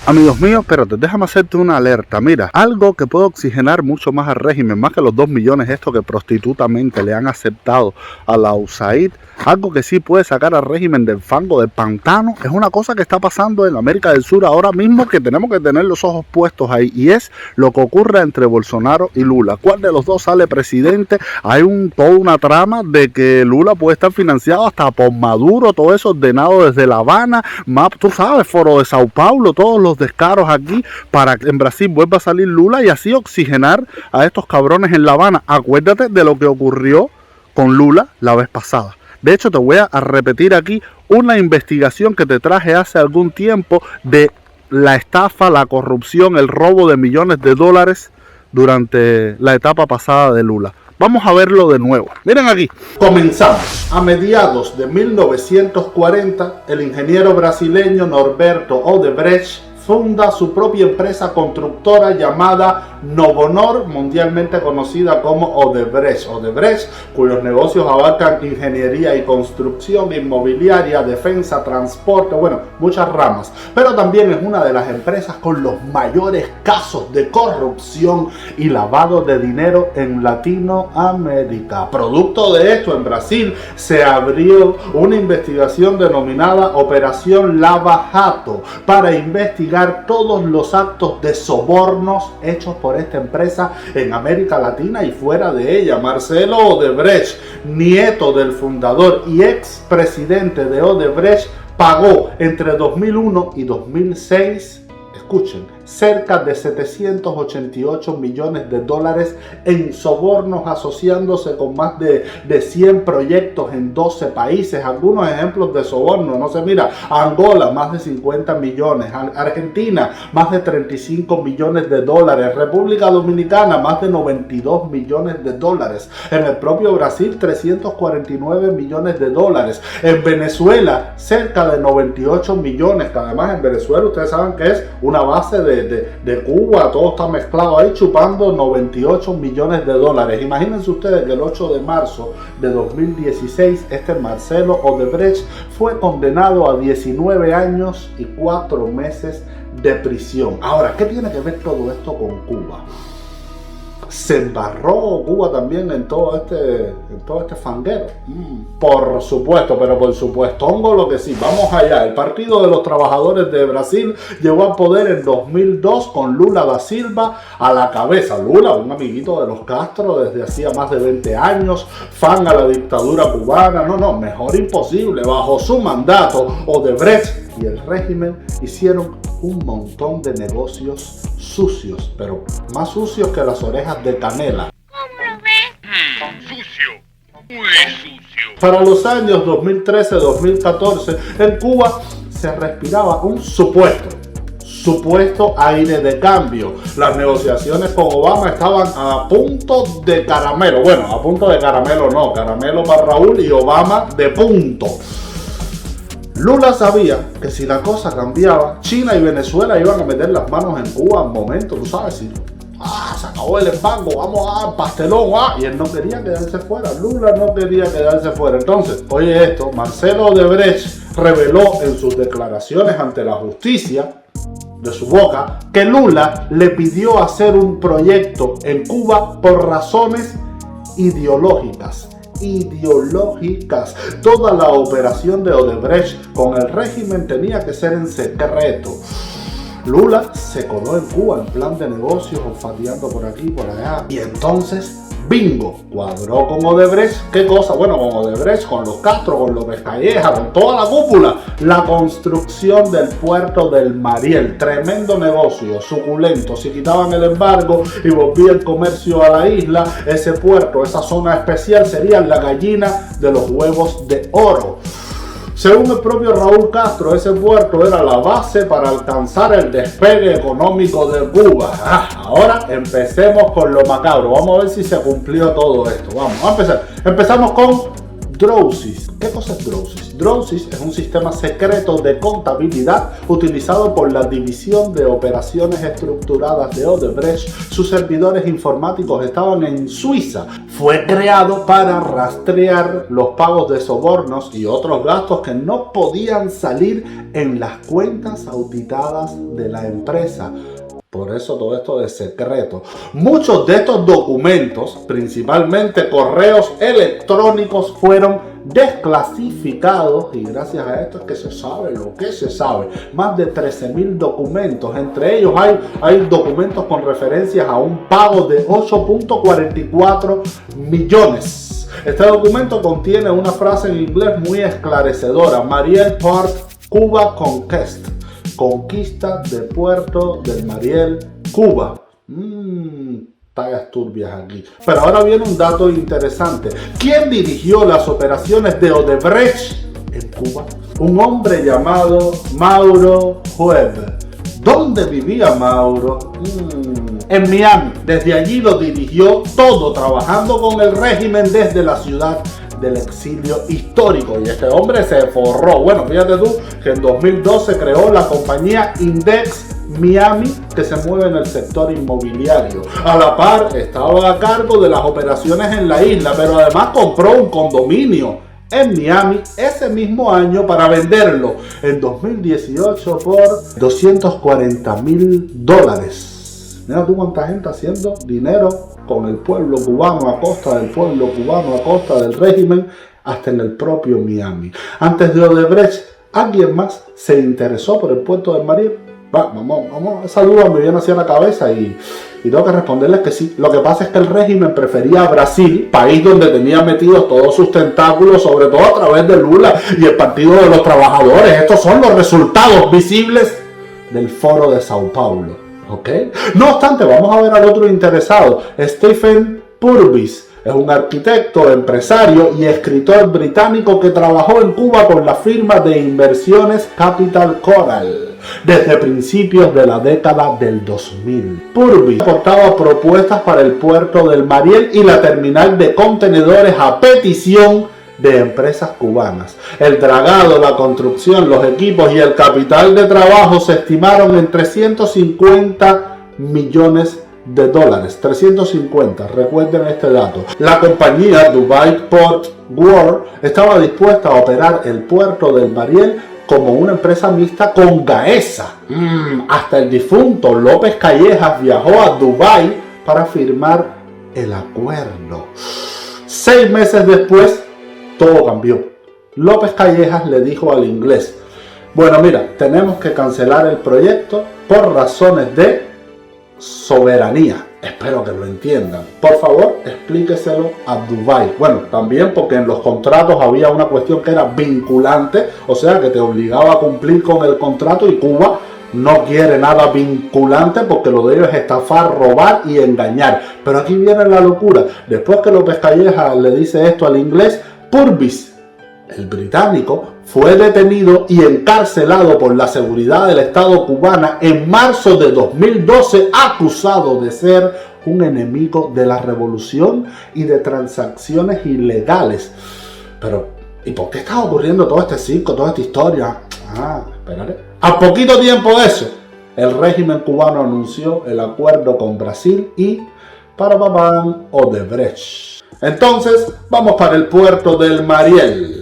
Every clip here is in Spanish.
Amigos míos, espérate, déjame hacerte una alerta. Mira, algo que puede oxigenar mucho más al régimen, más que los 2 millones estos que prostitutamente le han aceptado a la USAID, algo que sí puede sacar al régimen del fango, del pantano, es una cosa que está pasando en América del Sur ahora mismo, que tenemos que tener los ojos puestos ahí, y es lo que ocurre entre Bolsonaro y Lula. ¿Cuál de los dos sale presidente? Hay toda una trama de que Lula puede estar financiado hasta por Maduro, todo eso ordenado desde La Habana, tú sabes, Foro de Sao Paulo, todos los descaros aquí para que en Brasil vuelva a salir Lula y así oxigenar a estos cabrones en La Habana. Acuérdate de lo que ocurrió con Lula la vez pasada. De hecho, te voy a repetir aquí una investigación que te traje hace algún tiempo de la estafa, la corrupción, el robo de millones de dólares durante la etapa pasada de Lula. Vamos a verlo de nuevo. Miren aquí. Comenzamos. A mediados de 1940, el ingeniero brasileño Norberto Odebrecht funda su propia empresa constructora llamada Novonor, mundialmente conocida como Odebrecht. Odebrecht, cuyos negocios abarcan ingeniería y construcción, inmobiliaria, defensa, transporte, bueno, muchas ramas. Pero también es una de las empresas con los mayores casos de corrupción y lavado de dinero en Latinoamérica. Producto de esto, en Brasil se abrió una investigación denominada Operación Lava Jato para investigar todos los actos de sobornos hechos por esta empresa en América Latina y fuera de ella. Marcelo Odebrecht, nieto del fundador y expresidente de Odebrecht, pagó entre 2001 y 2006, escuchen, cerca de 788 millones de dólares en sobornos, asociándose con más de 100 proyectos en 12 países. Algunos ejemplos de soborno, no sé, mira, Angola, más de 50 millones, Argentina, más de 35 millones de dólares, República Dominicana, más de 92 millones de dólares, en el propio Brasil, 349 millones de dólares, en Venezuela, cerca de 98 millones, que además en Venezuela ustedes saben que es una base de Cuba, todo está mezclado ahí, chupando 98 millones de dólares. Imagínense ustedes que el 8 de marzo de 2016, este Marcelo Odebrecht fue condenado a 19 años y 4 meses de prisión. Ahora, ¿qué tiene que ver todo esto con Cuba? ¿Se embarró Cuba también en todo este fanguero? Por supuesto, pero por supuesto, hongo lo que sí. Vamos allá. El Partido de los Trabajadores de Brasil llegó al poder en 2002 con Lula da Silva a la cabeza. Lula, un amiguito de los Castro desde hacía más de 20 años, fan a la dictadura cubana. No, mejor imposible. Bajo su mandato, Odebrecht y el régimen hicieron un montón de negocios sucios, pero más sucios que las orejas de Canela. ¿Cómo lo ves? Sucio, muy sucio. Para los años 2013-2014, en Cuba se respiraba un supuesto aire de cambio. Las negociaciones con Obama estaban a punto de caramelo. Bueno, a punto de caramelo no, caramelo para Raúl y Obama de punto. Lula sabía que si la cosa cambiaba, China y Venezuela iban a meter las manos en Cuba al momento, tú sabes, si se acabó el embargo, vamos a pastelón, y él no quería quedarse fuera, Lula no quería quedarse fuera. Entonces, oye esto, Marcelo Odebrecht reveló en sus declaraciones ante la justicia, de su boca, que Lula le pidió hacer un proyecto en Cuba por razones ideológicas. Toda la operación de Odebrecht con el régimen tenía que ser en secreto. Lula se coló en Cuba en plan de negocios, olfateando por aquí y por allá. Y entonces, bingo, cuadró con Odebrecht. ¿Qué cosa? Bueno, con Odebrecht, con los Castro, con López Calleja, con toda la cúpula. La construcción del puerto del Mariel. Tremendo negocio, suculento. Si quitaban el embargo y volvía el comercio a la isla, ese puerto, esa zona especial, sería la gallina de los huevos de oro. Según el propio Raúl Castro, ese puerto era la base para alcanzar el despegue económico de Cuba. Ahora empecemos con lo macabro. Vamos a ver si se cumplió todo esto. Vamos a empezar. Empezamos con Drosys. ¿Qué cosa es Drosys? Drosys es un sistema secreto de contabilidad utilizado por la División de Operaciones Estructuradas de Odebrecht. Sus servidores informáticos estaban en Suiza. Fue creado para rastrear los pagos de sobornos y otros gastos que no podían salir en las cuentas auditadas de la empresa. Por eso todo esto de secreto. Muchos de estos documentos, principalmente correos electrónicos, fueron desclasificados y gracias a esto es que se sabe lo que se sabe. Más de 13.000 documentos. Entre ellos hay documentos con referencias a un pago de 8.44 millones. Este documento contiene una frase en inglés muy esclarecedora. Mariel Port Cuba Conquest. Conquista de Puerto del Mariel, Cuba. Tallas turbias aquí. Pero ahora viene un dato interesante. ¿Quién dirigió las operaciones de Odebrecht en Cuba? Un hombre llamado Mauro Webb. ¿Dónde vivía Mauro? En Miami. Desde allí lo dirigió todo, trabajando con el régimen desde la ciudad del exilio histórico. Y este hombre se forró. Bueno, fíjate tú que en 2012 creó la compañía Index Miami, que se mueve en el sector inmobiliario. A la par estaba a cargo de las operaciones en la isla, pero además compró un condominio en Miami ese mismo año para venderlo en 2018 por $240.000. Mira tú cuánta gente haciendo dinero con el pueblo cubano, a costa del pueblo cubano, a costa del régimen, hasta en el propio Miami. Antes de Odebrecht, ¿alguien más se interesó por el puerto del Mariel? Vamos, esa duda me viene hacia la cabeza y tengo que responderles que sí. Lo que pasa es que el régimen prefería a Brasil, país donde tenía metidos todos sus tentáculos, sobre todo a través de Lula y el Partido de los Trabajadores. Estos son los resultados visibles del Foro de Sao Paulo. ¿Okay? No obstante, vamos a ver al otro interesado, Stephen Purvis. Es un arquitecto, empresario y escritor británico que trabajó en Cuba con la firma de inversiones Capital Coral desde principios de la década del 2000. Purvis aportaba propuestas para el puerto del Mariel y la terminal de contenedores a petición de empresas cubanas. El dragado, la construcción, los equipos y el capital de trabajo se estimaron en $350 millones. 350, recuerden este dato. La compañía Dubai Port World estaba dispuesta a operar el puerto del Mariel como una empresa mixta con Gaesa. Hasta el difunto López Callejas viajó a Dubai para firmar el acuerdo. 6 meses después, todo cambió. López Callejas le dijo al inglés: bueno, mira, tenemos que cancelar el proyecto por razones de soberanía. Espero que lo entiendan. Por favor, explíqueselo a Dubai. Bueno, también porque en los contratos había una cuestión que era vinculante, o sea, que te obligaba a cumplir con el contrato, y Cuba no quiere nada vinculante porque lo de ellos es estafar, robar y engañar. Pero aquí viene la locura. Después que López Callejas le dice esto al inglés, Purvis, el británico, fue detenido y encarcelado por la seguridad del Estado cubana en marzo de 2012, acusado de ser un enemigo de la revolución y de transacciones ilegales. Pero, ¿y por qué está ocurriendo todo este circo, toda esta historia? Espérate. A poquito tiempo de eso, el régimen cubano anunció el acuerdo con Brasil y Odebrecht. Entonces, vamos para el puerto del Mariel.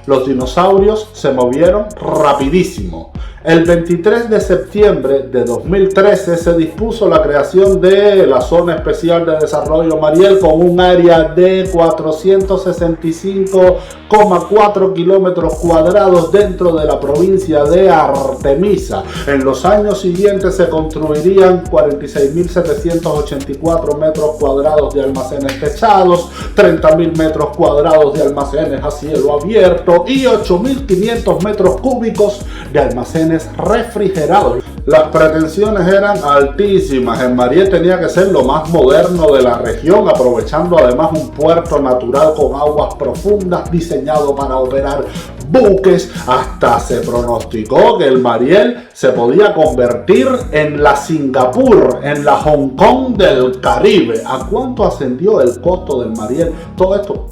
Los dinosaurios se movieron rapidísimo. El 23 de septiembre de 2013 se dispuso la creación de la Zona Especial de Desarrollo Mariel con un área de 465,4 kilómetros cuadrados dentro de la provincia de Artemisa. En los años siguientes se construirían 46.784 metros cuadrados de almacenes techados, 30.000 metros cuadrados de almacenes a cielo abierto y 8.500 metros cúbicos de almacenes refrigerados. Las pretensiones eran altísimas. El Mariel tenía que ser lo más moderno de la región, aprovechando además un puerto natural con aguas profundas diseñado para operar buques. Hasta se pronosticó que el Mariel se podía convertir en la Singapur, en la Hong Kong del Caribe. ¿A cuánto ascendió el costo del Mariel? Todo esto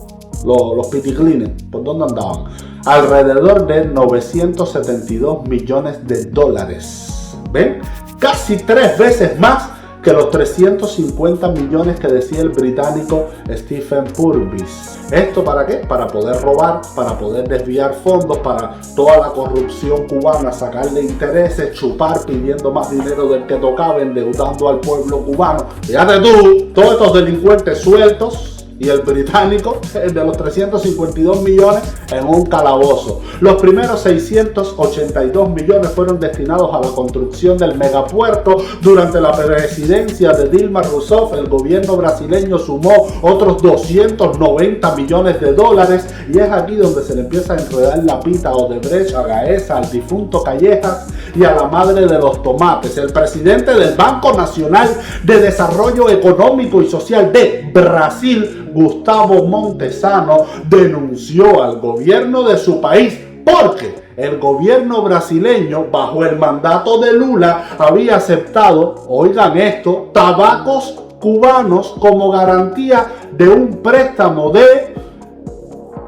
los piticlines, ¿por dónde andaban? Alrededor de 972 millones de dólares. ¿Ven? Casi 3 veces más que los 350 millones que decía el británico Stephen Purvis. ¿Esto para qué? Para poder robar, para poder desviar fondos, para toda la corrupción cubana, sacarle intereses, chupar pidiendo más dinero del que tocaba, endeudando al pueblo cubano. Fíjate tú, todos estos delincuentes sueltos y el británico, el de los 352 millones en un calabozo. Los primeros 682 millones fueron destinados a la construcción del megapuerto. Durante la presidencia de Dilma Rousseff, el gobierno brasileño sumó otros 290 millones de dólares, y es aquí donde se le empieza a enredar la pita a Odebrecht, a Gaesa, al difunto Callejas y a la madre de los tomates. El presidente del Banco Nacional de Desarrollo Económico y Social de Brasil, Gustavo Montesano, denunció al gobierno de su país porque el gobierno brasileño, bajo el mandato de Lula, había aceptado, oigan esto, tabacos cubanos como garantía de un préstamo de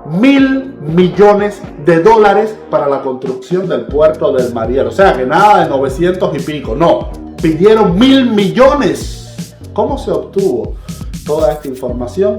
1.000 millones de dólares para la construcción del puerto del Mariel. O sea que nada de 900 y pico, no, pidieron 1.000 millones. ¿Cómo se obtuvo toda esta información?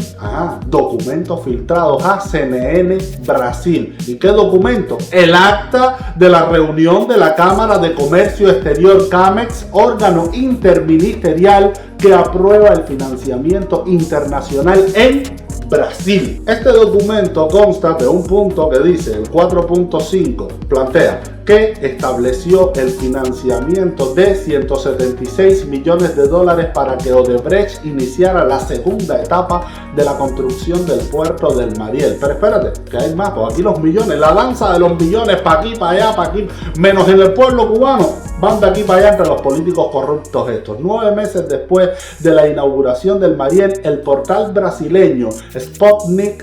Documentos filtrados a CNN Brasil. ¿Y qué documento? El acta de la reunión de la Cámara de Comercio Exterior CAMEX, órgano interministerial que aprueba el financiamiento internacional en Brasil. Este documento consta de un punto que dice, el 4.5, plantea que estableció el financiamiento de 176 millones de dólares para que Odebrecht iniciara la segunda etapa de la construcción del puerto del Mariel. Pero espérate, que hay más, pues aquí los millones, la danza de los millones, para aquí, para allá, para aquí, menos en el pueblo cubano, van de aquí para allá entre los políticos corruptos estos. 9 meses después de la inauguración del Mariel, el portal brasileño Sputnik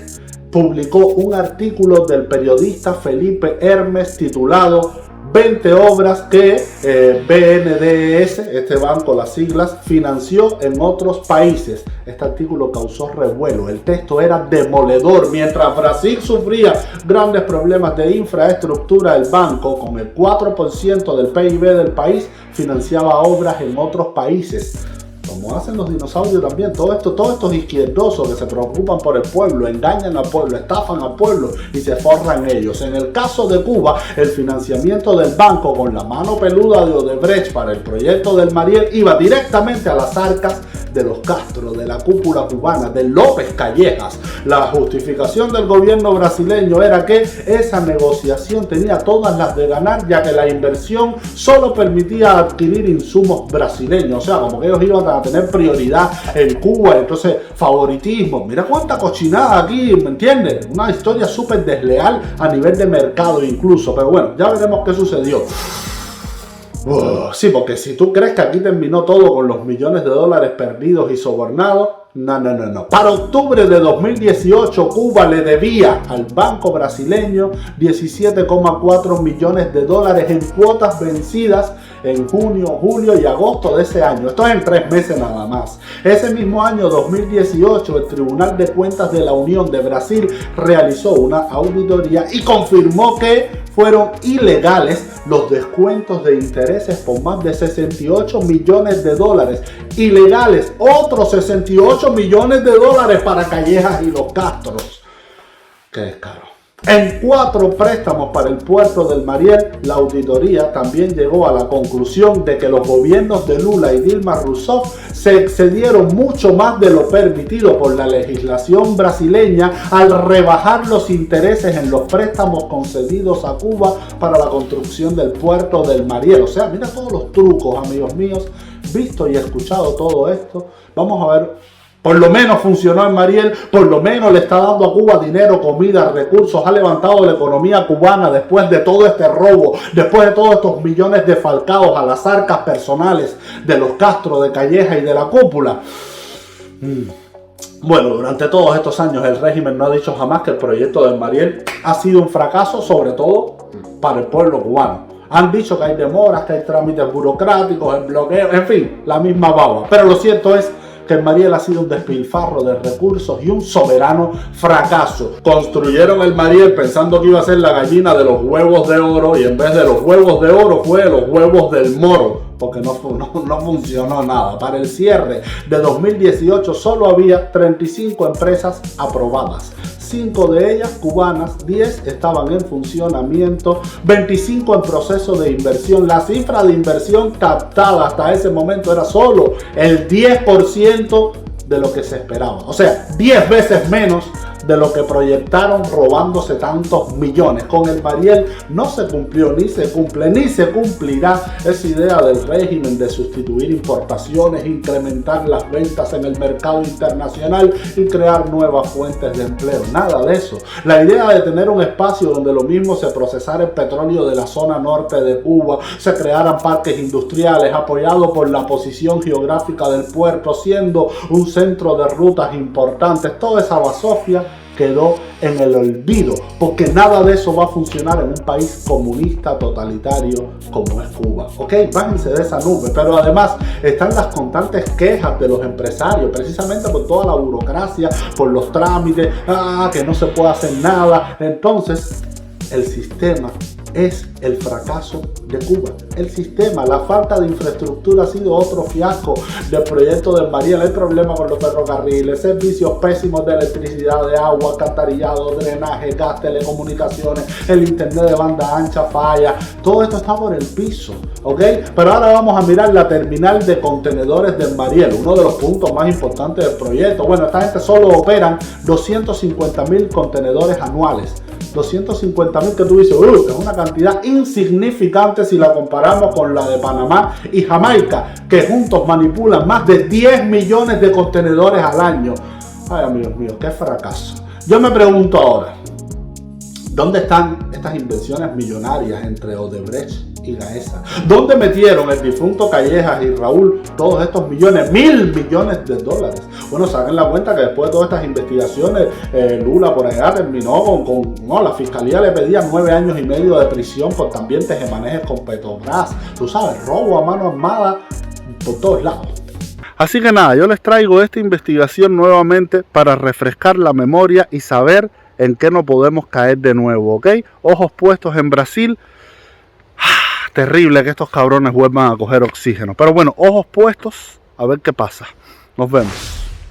publicó un artículo del periodista Felipe Hermes titulado 20 obras que BNDES, este banco, las siglas, financió en otros países. Este artículo causó revuelo. El texto era demoledor. Mientras Brasil sufría grandes problemas de infraestructura, el banco, con el 4% del PIB del país, financiaba obras en otros países. Como hacen los dinosaurios también, todos estos izquierdosos que se preocupan por el pueblo, engañan al pueblo, estafan al pueblo y se forran ellos. En el caso de Cuba, el financiamiento del banco con la mano peluda de Odebrecht para el proyecto del Mariel iba directamente a las arcas de los Castro, de la cúpula cubana, de López Callejas. La justificación del gobierno brasileño era que esa negociación tenía todas las de ganar, ya que la inversión solo permitía adquirir insumos brasileños. O sea, como que ellos iban a tener prioridad en Cuba, entonces favoritismo. Mira cuánta cochinada aquí, ¿me entiendes? Una historia súper desleal a nivel de mercado incluso. Pero bueno, ya veremos qué sucedió. Sí, porque si tú crees que aquí terminó todo con los millones de dólares perdidos y sobornados, no. Para octubre de 2018, Cuba le debía al banco brasileño 17,4 millones de dólares en cuotas vencidas en junio, julio y agosto de ese año. Esto es en 3 meses nada más. Ese mismo año 2018, el Tribunal de Cuentas de la Unión de Brasil realizó una auditoría y confirmó que fueron ilegales los descuentos de intereses por más de 68 millones de dólares. Ilegales, otros 68 millones de dólares para Callejas y los Castros. Qué descaro. En 4 préstamos para el puerto del Mariel, la auditoría también llegó a la conclusión de que los gobiernos de Lula y Dilma Rousseff se excedieron mucho más de lo permitido por la legislación brasileña al rebajar los intereses en los préstamos concedidos a Cuba para la construcción del puerto del Mariel. O sea, mira todos los trucos, amigos míos, visto y escuchado todo esto. Vamos a ver. Por lo menos funcionó en Mariel, por lo menos le está dando a Cuba dinero, comida, recursos, ha levantado la economía cubana después de todo este robo, después de todos estos millones defalcados a las arcas personales de los Castro, de Calleja y de la cúpula. Bueno, durante todos estos años el régimen no ha dicho jamás que el proyecto del Mariel ha sido un fracaso, sobre todo para el pueblo cubano. Han dicho que hay demoras, que hay trámites burocráticos, el bloqueo, en fin, la misma baba. Pero lo cierto es que el Mariel ha sido un despilfarro de recursos y un soberano fracaso. Construyeron el Mariel pensando que iba a ser la gallina de los huevos de oro y en vez de los huevos de oro fue los huevos del moro, porque no funcionó nada. Para el cierre de 2018 solo había 35 empresas aprobadas. 5 de ellas cubanas, 10 estaban en funcionamiento, 25 en proceso de inversión. La cifra de inversión captada hasta ese momento era solo el 10% de lo que se esperaba. O sea, 10 veces menos de lo que proyectaron, robándose tantos millones. Con el Mariel no se cumplió, ni se cumple, ni se cumplirá esa idea del régimen de sustituir importaciones, incrementar las ventas en el mercado internacional y crear nuevas fuentes de empleo. Nada de eso. La idea de tener un espacio donde lo mismo se procesara el petróleo de la zona norte de Cuba, se crearan parques industriales apoyados por la posición geográfica del puerto, siendo un centro de rutas importantes, toda esa basofia quedó en el olvido, porque nada de eso va a funcionar en un país comunista totalitario como es Cuba. Ok, bájense de esa nube. Pero además están las constantes quejas de los empresarios, precisamente por toda la burocracia, por los trámites, que no se puede hacer nada. Entonces, el sistema es el fracaso de Cuba. El sistema, la falta de infraestructura ha sido otro fiasco del proyecto del Mariel. Hay problemas con los ferrocarriles, servicios pésimos de electricidad, de agua, alcantarillado, drenaje, gas, telecomunicaciones, el internet de banda ancha falla. Todo esto está por el piso, ¿ok? Pero ahora vamos a mirar la terminal de contenedores del Mariel, uno de los puntos más importantes del proyecto. Bueno, esta gente solo operan 250,000 contenedores anuales. 250,000 que tú dices, es una cantidad insignificante si la comparamos con la de Panamá y Jamaica, que juntos manipulan más de 10 millones de contenedores al año. Ay, amigos míos, qué fracaso. Yo me pregunto ahora, ¿dónde están estas inversiones millonarias entre Odebrecht y Gaesa? ¿Dónde metieron el difunto Callejas y Raúl todos estos millones, 1.000 millones de dólares? Bueno, saquen la cuenta que después de todas estas investigaciones, Lula por allá terminó con la fiscalía le pedía 9 años y medio de prisión por también tejemanejes con Petrobras. Tú sabes, robo a mano armada por todos lados. Así que nada, yo les traigo esta investigación nuevamente para refrescar la memoria y saber en qué no podemos caer de nuevo, ¿ok? Ojos puestos en Brasil. Terrible que estos cabrones vuelvan a coger oxígeno. Pero bueno, ojos puestos, a ver qué pasa. Nos vemos.